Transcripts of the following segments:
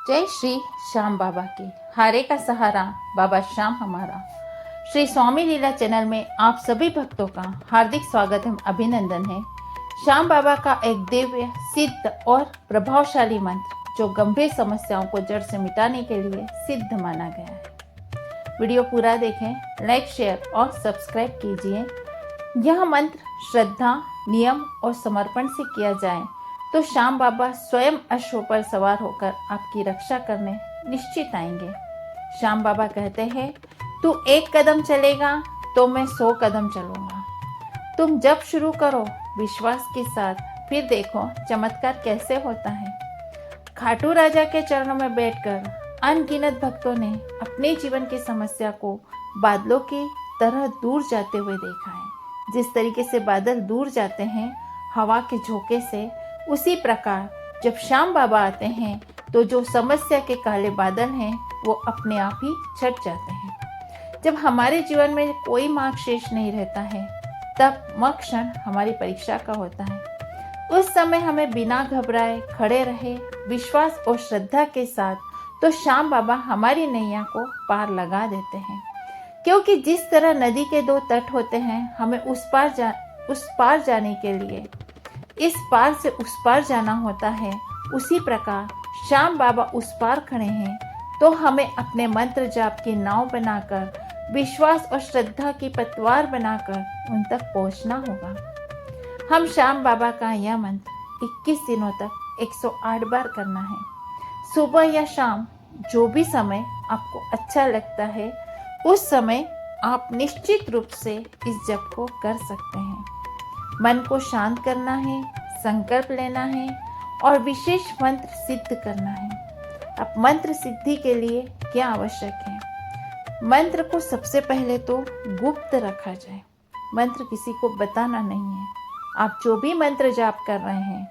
जय श्री श्याम बाबा की। हारे का सहारा बाबा श्याम हमारा। श्री स्वामी लीला चैनल में आप सभी भक्तों का हार्दिक स्वागत एवं अभिनंदन है। श्याम बाबा का एक दिव्य, सिद्ध और प्रभावशाली मंत्र जो गंभीर समस्याओं को जड़ से मिटाने के लिए सिद्ध माना गया है। वीडियो पूरा देखें, लाइक, शेयर और सब्सक्राइब कीजिए। यह मंत्र श्रद्धा, नियम और समर्पण से किया जाए तो श्याम बाबा स्वयं अश्व पर सवार होकर आपकी रक्षा करने निश्चित आएंगे। श्याम बाबा कहते हैं, तू 1 कदम चलेगा तो मैं 100 कदम चलूंगा। तुम जब शुरू करो विश्वास के साथ, फिर देखो चमत्कार कैसे होता है। खाटू राजा के चरणों में बैठकर अनगिनत भक्तों ने अपने जीवन की समस्या को बादलों की तरह दूर जाते हुए देखा है। जिस तरीके से बादल दूर जाते हैं हवा के झोंके से, उसी प्रकार जब श्याम बाबा आते हैं तो जो समस्या के काले बादल हैं वो अपने आप ही छट जाते हैं। जब हमारे जीवन में कोई मार्ग शेष नहीं रहता है, तब वह क्षण हमारी परीक्षा का होता है। उस समय हमें बिना घबराए खड़े रहे विश्वास और श्रद्धा के साथ, तो श्याम बाबा हमारी नैया को पार लगा देते हैं। क्योंकि जिस तरह नदी के 2 तट होते हैं, हमें उस पार जाने के लिए इस पार से उस पार जाना होता है, उसी प्रकार श्याम बाबा उस पार खड़े हैं, तो हमें अपने मंत्र जाप की नाव बनाकर, विश्वास और श्रद्धा की पतवार बनाकर उन तक पहुंचना होगा। हम श्याम बाबा का यह मंत्र 21 दिनों तक 108 बार करना है। सुबह या शाम जो भी समय आपको अच्छा लगता है, उस समय आप निश्चित रूप से इस जप को कर सकते हैं। मन को शांत करना है, संकल्प लेना है और विशेष मंत्र सिद्ध करना है। अब मंत्र सिद्धि के लिए क्या आवश्यक है? मंत्र को सबसे पहले तो गुप्त रखा जाए। मंत्र किसी को बताना नहीं है। आप जो भी मंत्र जाप कर रहे हैं,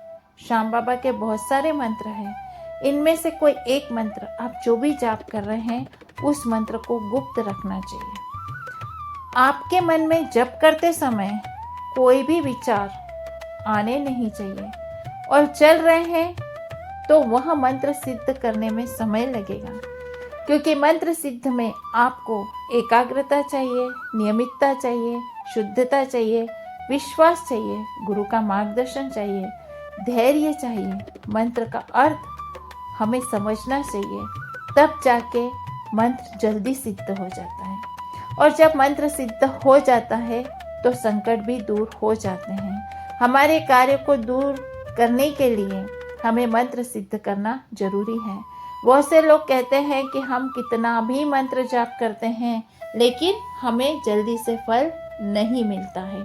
श्याम बाबा के बहुत सारे मंत्र हैं, इनमें से कोई एक मंत्र आप जो भी जाप कर रहे हैं, उस मंत्र को गुप्त रखना चाहिए। आपके मन में जप करते समय कोई भी विचार आने नहीं चाहिए, और चल रहे हैं तो वह मंत्र सिद्ध करने में समय लगेगा। क्योंकि मंत्र सिद्ध में आपको एकाग्रता चाहिए, नियमितता चाहिए, शुद्धता चाहिए, विश्वास चाहिए, गुरु का मार्गदर्शन चाहिए, धैर्य चाहिए। मंत्र का अर्थ हमें समझना चाहिए, तब जाके मंत्र जल्दी सिद्ध हो जाता है। और जब मंत्र सिद्ध हो जाता है तो संकट भी दूर हो जाते हैं। हमारे कार्य को दूर करने के लिए हमें मंत्र सिद्ध करना जरूरी है। बहुत से लोग कहते हैं कि हम कितना भी मंत्र जाप करते हैं, लेकिन हमें जल्दी से फल नहीं मिलता है।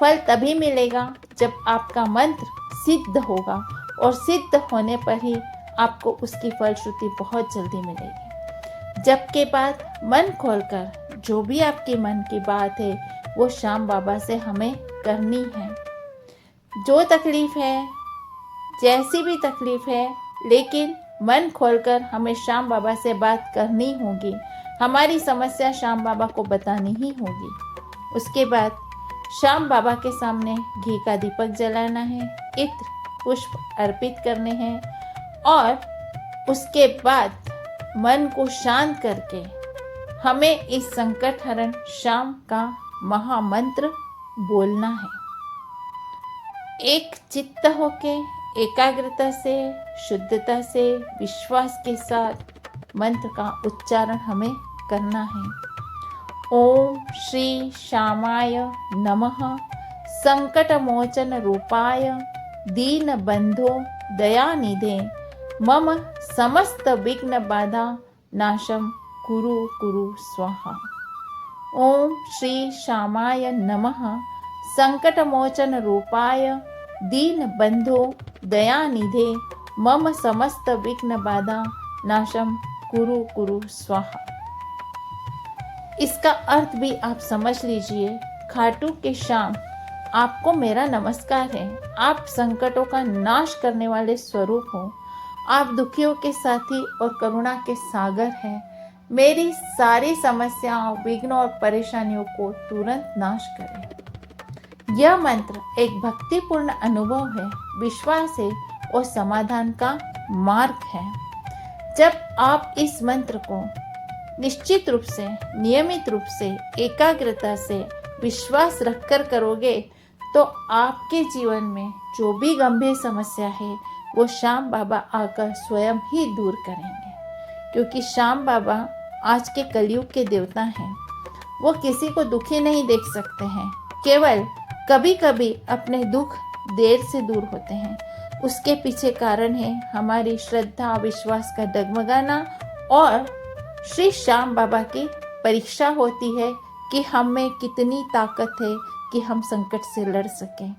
फल तभी मिलेगा जब आपका मंत्र सिद्ध होगा, और सिद्ध होने पर ही आपको उसकी फलश्रुति बहुत जल्दी मिलेगी। जप के बाद मन खोलकर जो भी आपके मन की बात है वो श्याम बाबा से हमें करनी है। जो तकलीफ है, जैसी भी तकलीफ है, लेकिन मन खोलकर हमें श्याम बाबा से बात करनी होगी। हमारी समस्या श्याम बाबा को बतानी ही होगी। उसके बाद श्याम बाबा के सामने घी का दीपक जलाना है, इत्र पुष्प अर्पित करने हैं, और उसके बाद मन को शांत करके हमें इस संकट हरण श्याम का महामंत्र बोलना है। एक चित्त होके, एकाग्रता से, शुद्धता से, विश्वास के साथ मंत्र का उच्चारण हमें करना है। ओम श्री श्यामाय नमः, संकट मोचन रूपाय, दीन बंधो दयानिधे, मम समस्त विघ्न बाधा नाशम कुरु कुरु स्वाहा। ओम श्री श्यामाय नमः, संकट मोचन रूपाय, दीन बंधो दयानिधे, मम समस्त विघ्न बाधा नाशम कुरु कुरु स्वाहा। इसका अर्थ भी आप समझ लीजिए। खाटू के श्याम, आपको मेरा नमस्कार है। आप संकटों का नाश करने वाले स्वरूप हो। आप दुखियों के साथी और करुणा के सागर हैं। मेरी सारी समस्याओं, विघ्नों और परेशानियों को तुरंत नाश करें। यह मंत्र एक भक्तिपूर्ण अनुभव है, विश्वास है और समाधान का मार्ग है। जब आप इस मंत्र को निश्चित रूप से, नियमित रूप से, एकाग्रता से, विश्वास रखकर करोगे तो आपके जीवन में जो भी गंभीर समस्या है वो श्याम बाबा आकर स्वयं ही दूर करेंगे, क्योंकि श्याम बाबा आज के कलयुग के देवता हैं। वो किसी को दुखी नहीं देख सकते हैं, केवल कभी कभी अपने दुख देर से दूर होते हैं। उसके पीछे कारण है हमारी श्रद्धा विश्वास का डगमगाना, और श्री श्याम बाबा की परीक्षा होती है कि हम में कितनी ताकत है कि हम संकट से लड़ सकें।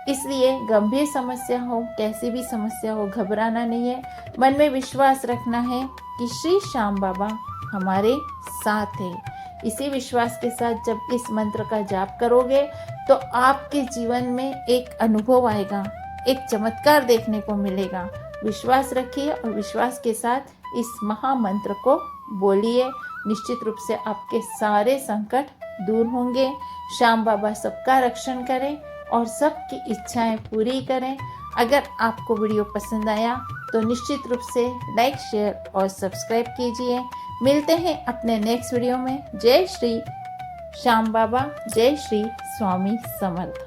इसलिए गंभीर समस्या हो, कैसी भी समस्या हो, घबराना नहीं है। मन में विश्वास रखना है कि श्री श्याम बाबा हमारे साथ है। इसी विश्वास के साथ जब इस मंत्र का जाप करोगे तो आपके जीवन में एक अनुभव आएगा, एक चमत्कार देखने को मिलेगा। विश्वास रखिए और विश्वास के साथ इस महामंत्र को बोलिए। निश्चित रूप से आपके सारे संकट दूर होंगे। श्याम बाबा सबका रक्षण करें और सबकी इच्छाएं पूरी करें। अगर आपको वीडियो पसंद आया तो निश्चित रूप से लाइक, शेयर और सब्सक्राइब कीजिए। मिलते हैं अपने नेक्स्ट वीडियो में। जय श्री श्याम बाबा, जय श्री स्वामी समर्थ।